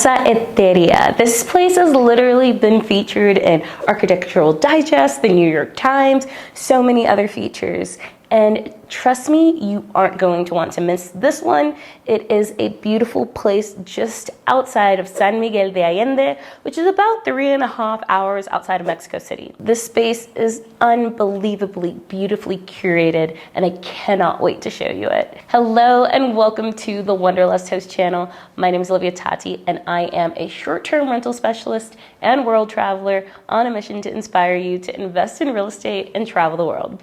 Casa Eterea. This place has literally been featured in Architectural Digest, the New York Times, so many other features. And trust me, you aren't going to want to miss this one. It is a beautiful place just outside of San Miguel De Allende, which is about 3.5 hours outside of Mexico City. This space is unbelievably beautifully curated, and I cannot wait to show you it. Hello and welcome to the Wanderlust Host channel. My name is Olivia Tati, and I am a short-term rental specialist and world traveler on a mission to inspire you to invest in real estate and travel the world.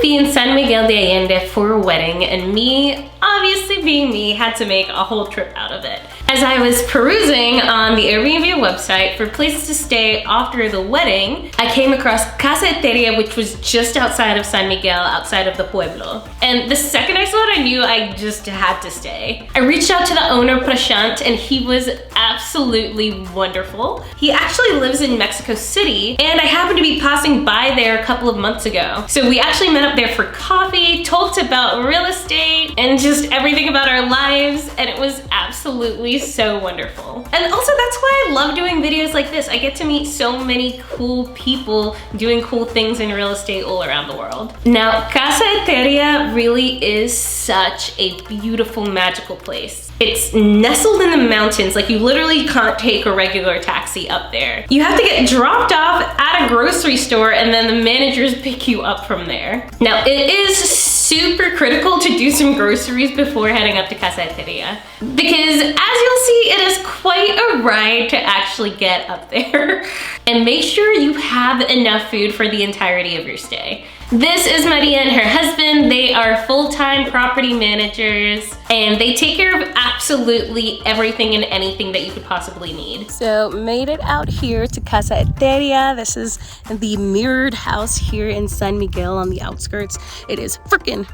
In San Miguel De Allende for a wedding, and me, obviously being me, had to make a whole trip out of it. As I was perusing on the Airbnb website for places to stay after the wedding, I came across Casa Eterea, which was just outside of San Miguel, outside of the pueblo. And the second I saw it, I knew I just had to stay. I reached out to the owner, Prashant, and he was absolutely wonderful. He actually lives in Mexico City, and I happened to be passing by there a couple of months ago. So we actually met up there for coffee, talked about real estate, and just everything about our lives, and it was absolutely so wonderful. And also that's why I love doing videos like this. I get to meet so many cool people doing cool things in real estate all around the world. Now, Casa Eterea really is such a beautiful, magical place. It's nestled in the mountains, like you literally can't take a regular taxi up there. You have to get dropped off at a grocery store and then the managers pick you up from there. Now, it is super critical to do some groceries before heading up to Casa Eterea, because as you'll see, it is quite a ride to actually get up there. And make sure you have enough food for the entirety of your stay. This is Maria and her husband. They are full-time property managers, and they take care of absolutely everything and anything that you could possibly need. So made it out here to Casa Eterea. This is the mirrored house here in San Miguel on the outskirts. It is freaking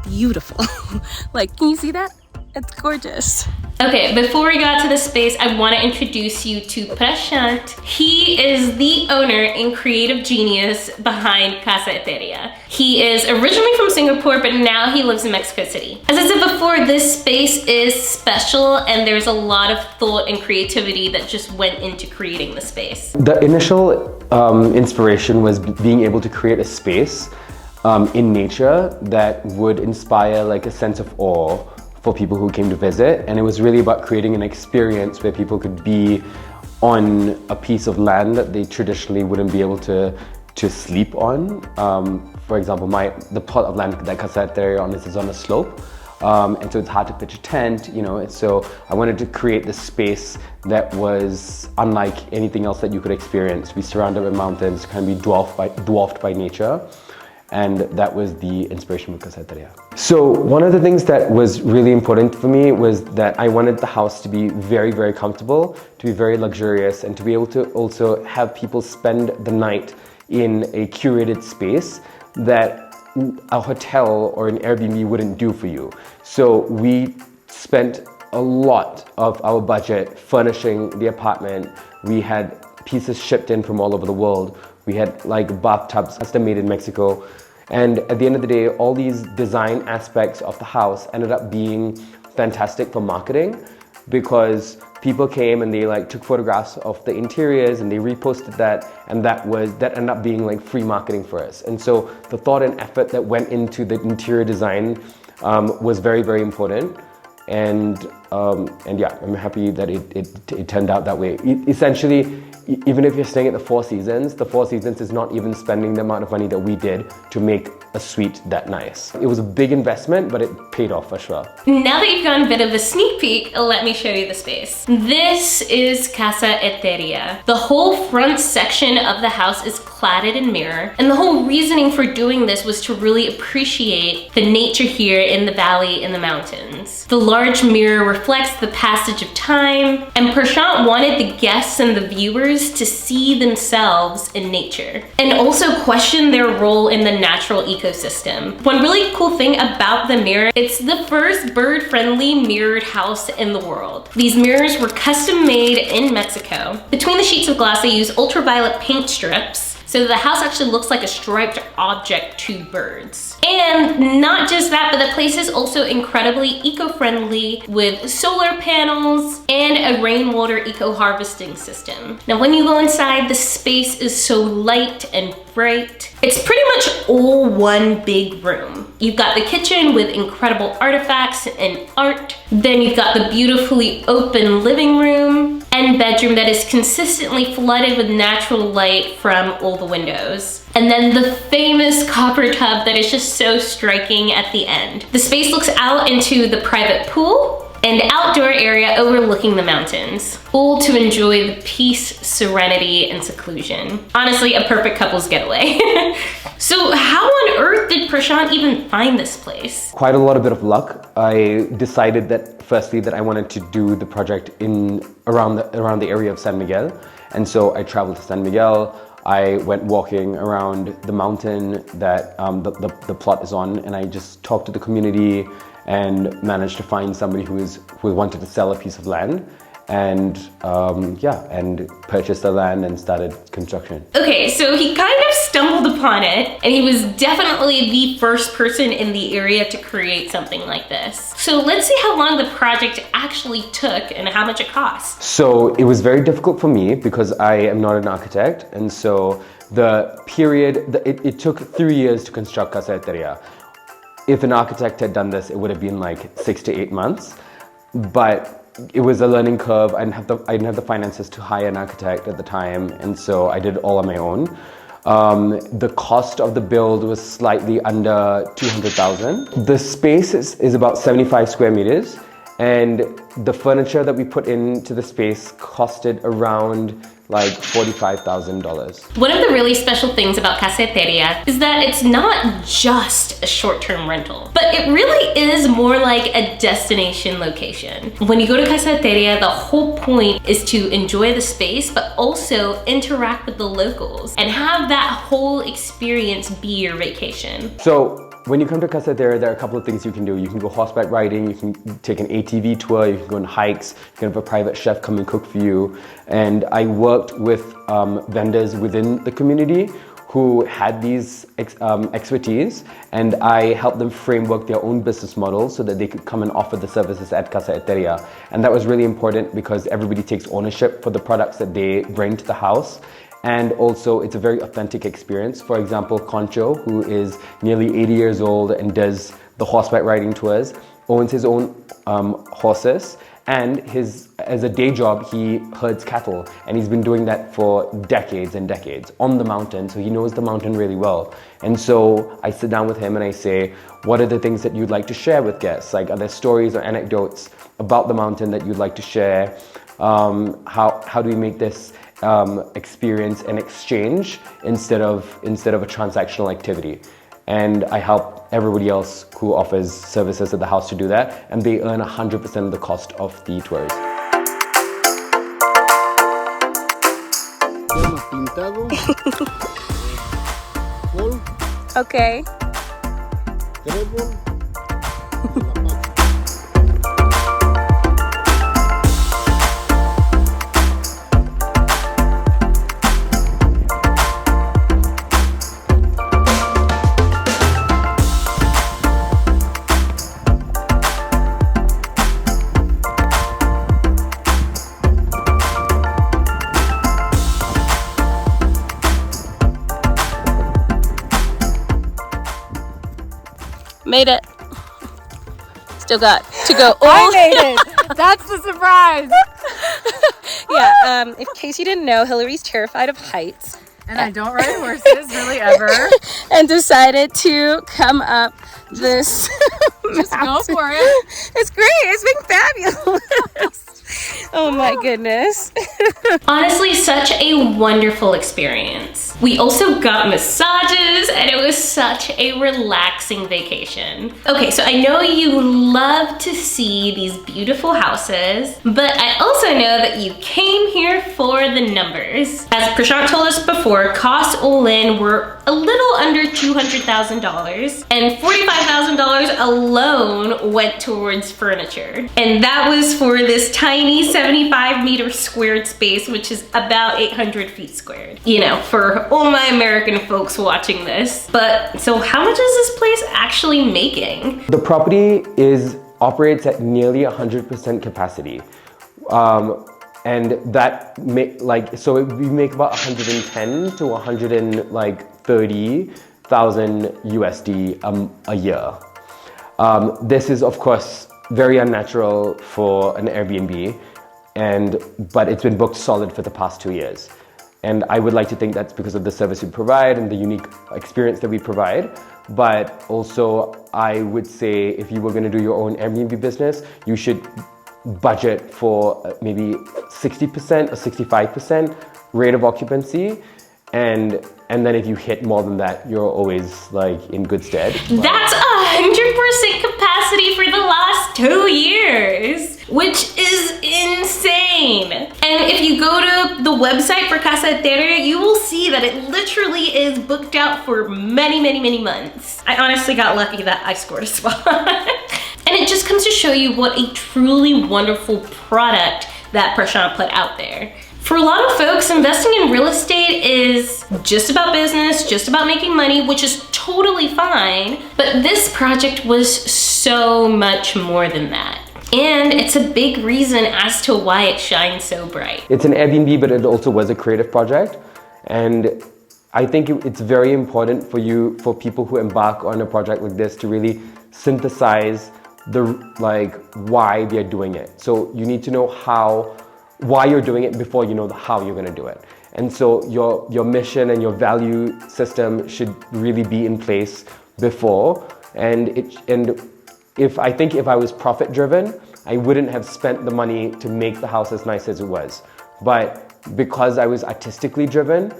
beautiful. Like, can you see that? It's gorgeous. Okay, before we got to the space, I want to introduce you to Prashant. He is the owner and creative genius behind Casa Eterea. He is originally from Singapore, but now he lives in Mexico City. As I said before, this space is special, and there's a lot of thought and creativity that just went into creating the space. The initial inspiration was being able to create a space in nature that would inspire like a sense of awe for people who came to visit. And it was really about creating an experience where people could be on a piece of land that they traditionally wouldn't be able to sleep on. For example, the plot of land that Casa Eterea on is on a slope. And so it's hard to pitch a tent, you know. So I wanted to create this space that was unlike anything else that you could experience. We surrounded by mountains, kind of be dwarfed by nature. And that was the inspiration for Casa Eterea. So one of the things that was really important for me was that I wanted the house to be very, very comfortable, to be very luxurious, and to be able to also have people spend the night in a curated space that a hotel or an Airbnb wouldn't do for you. So we spent a lot of our budget furnishing the apartment. We had pieces shipped in from all over the world. We had like bathtubs custom made in Mexico. And at the end of the day, all these design aspects of the house ended up being fantastic for marketing, because people came and they like took photographs of the interiors and they reposted that, and that ended up being like free marketing for us. And so the thought and effort that went into the interior design was very, very important. And yeah, I'm happy that it turned out that way. Essentially, even if you're staying at the Four Seasons is not even spending the amount of money that we did to make a suite that nice. It was a big investment, but it paid off for sure. Now that you've gotten a bit of a sneak peek, let me show you the space. This is Casa Eterea. The whole front section of the house is cladded in mirror, and the whole reasoning for doing this was to really appreciate the nature here in the valley and the mountains. The large mirror reflects the passage of time, and Prashant wanted the guests and the viewers to see themselves in nature, and also question their role in the natural ecosystem. One really cool thing about the mirror, it's the first bird-friendly mirrored house in the world. These mirrors were custom made in Mexico. Between the sheets of glass, they use ultraviolet paint strips, So the house actually looks like a striped object to birds. And not just that, but the place is also incredibly eco-friendly with solar panels and a rainwater eco-harvesting system. Now, when you go inside, the space is so light and bright. It's pretty much all one big room. You've got the kitchen with incredible artifacts and art. Then you've got the beautifully open living room and bedroom that is consistently flooded with natural light from all the windows. And then the famous copper tub that is just so striking at the end. The space looks out into the private pool and outdoor area overlooking the mountains, all to enjoy the peace, serenity, and seclusion. Honestly, a perfect couple's getaway. So how on earth did Prashant even find this place? Quite a lot of bit of luck. I decided that firstly that I wanted to do the project around the area of San Miguel. And so I traveled to San Miguel. I went walking around the mountain that the plot is on, and I just talked to the community and managed to find somebody who wanted to sell a piece of land, and and purchased the land and started construction. Okay, so he kind of stumbled upon it, and he was definitely the first person in the area to create something like this. So let's see how long the project actually took and how much it cost. So it was very difficult for me because I am not an architect, and so the period, it took 3 years to construct Casa Eterea. If an architect had done this, it would have been like 6 to 8 months, but it was a learning curve. I didn't have the finances to hire an architect at the time, and so I did it all on my own. The cost of the build was slightly under 200,000. The space is about 75 square meters, and the furniture that we put into the space costed around like $45,000. One of the really special things about Casa Eterea is that it's not just a short-term rental, but it really is more like a destination location. When you go to Casa Eterea, the whole point is to enjoy the space, but also interact with the locals and have that whole experience be your vacation. So when you come to Casa Eterea, there are a couple of things you can do. You can go horseback riding, you can take an ATV tour, you can go on hikes, you can have a private chef come and cook for you. And I worked with vendors within the community who had these expertise, and I helped them framework their own business model so that they could come and offer the services at Casa Eterea. And that was really important because everybody takes ownership for the products that they bring to the house. And also, it's a very authentic experience. For example, 𝐥𝐿, who is nearly 80 years old and does the horseback riding tours, owns his own horses, and as a day job, he herds cattle. And he's been doing that for decades and decades on the mountain, so he knows the mountain really well. And so I sit down with him and I say, what are the things that you'd like to share with guests? Like, are there stories or anecdotes about the mountain that you'd like to share? How do we make this experience and exchange instead of a transactional activity? And I help everybody else who offers services at the house to do that, and they earn 100% of the cost of the tours. Okay. Made it. Still got to go. I made it. That's the surprise. Yeah. In case you didn't know, Hillary's terrified of heights. And I don't ride horses really ever. And decided to come up this Just mountain. go for it. It's great. It's been fabulous. Oh my goodness. Honestly, such a wonderful experience. We also got massages, and it was such a relaxing vacation. Okay, so I know you love to see these beautiful houses, but I also know that you came here for the numbers. As Prashant told us before, costs all in were a little under $200,000, and $45,000 alone went towards furniture. And that was for this tiny 75-meter squared space, which is about 800 feet squared. You know, for all my American folks watching this. But so how much is this place actually making? The property operates at nearly 100% capacity. And that so we make about 110 to 130,000 USD a year. This is of course very unnatural for an Airbnb, but it's been booked solid for the past 2 years. And I would like to think that's because of the service we provide and the unique experience that we provide. But also I would say if you were going to do your own Airbnb business, you should budget for maybe 60% or 65% rate of occupancy. And then if you hit more than that, you're always like in good stead. That's 100% capacity for the last 2 years, which is insane. And if you go to the website for Casa Eterea, you will see that it literally is booked out for many, many, many months. I honestly got lucky that I scored a spot. And it just comes to show you what a truly wonderful product that Prashant put out there. For a lot of folks, investing in real estate is just about business, just about making money, which is totally fine. But this project was so much more than that. And it's a big reason as to why it shines so bright. It's an Airbnb, but it also was a creative project. And I think it's very important for people who embark on a project like this to really synthesize why they're doing it. So you need to know why you're doing it before you know how you're going to do it. And so your mission and your value system should really be in place before. And if I was profit driven, I wouldn't have spent the money to make the house as nice as it was. But because I was artistically driven,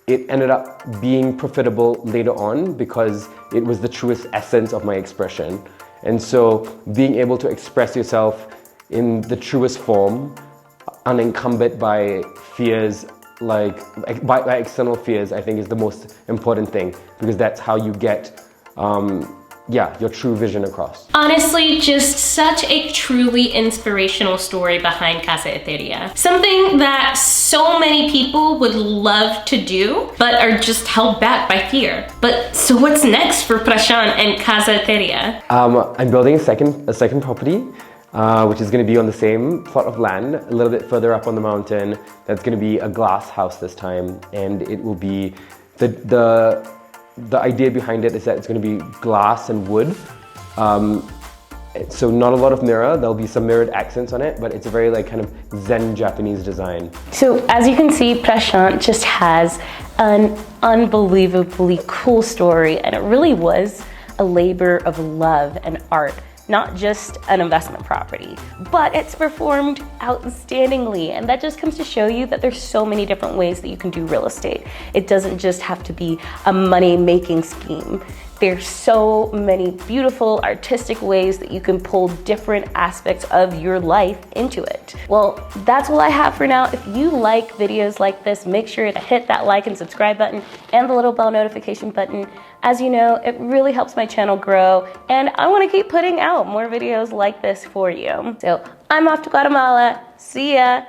it ended up being profitable later on because it was the truest essence of my expression. And so being able to express yourself in the truest form, unencumbered by fears, by external fears, I think is the most important thing, because that's how you get your true vision across. Honestly, just such a truly inspirational story behind Casa Eterea. Something that so many people would love to do, but are just held back by fear. But so what's next for Prashant and Casa Eterea? I'm building a second property, which is going to be on the same plot of land, a little bit further up on the mountain. That's going to be a glass house this time, and it will be the idea behind it is that it's going to be glass and wood. So not a lot of mirror. There'll be some mirrored accents on it, but it's a very kind of Zen Japanese design. So as you can see, Prashant just has an unbelievably cool story, and it really was a labor of love and art. Not just an investment property, but it's performed outstandingly. And that just comes to show you that there's so many different ways that you can do real estate. It doesn't just have to be a money-making scheme. There's so many beautiful artistic ways that you can pull different aspects of your life into it. Well, that's all I have for now. If you like videos like this, make sure to hit that like and subscribe button and the little bell notification button. As you know, it really helps my channel grow, and I want to keep putting out more videos like this for you. So I'm off to Guatemala. See ya.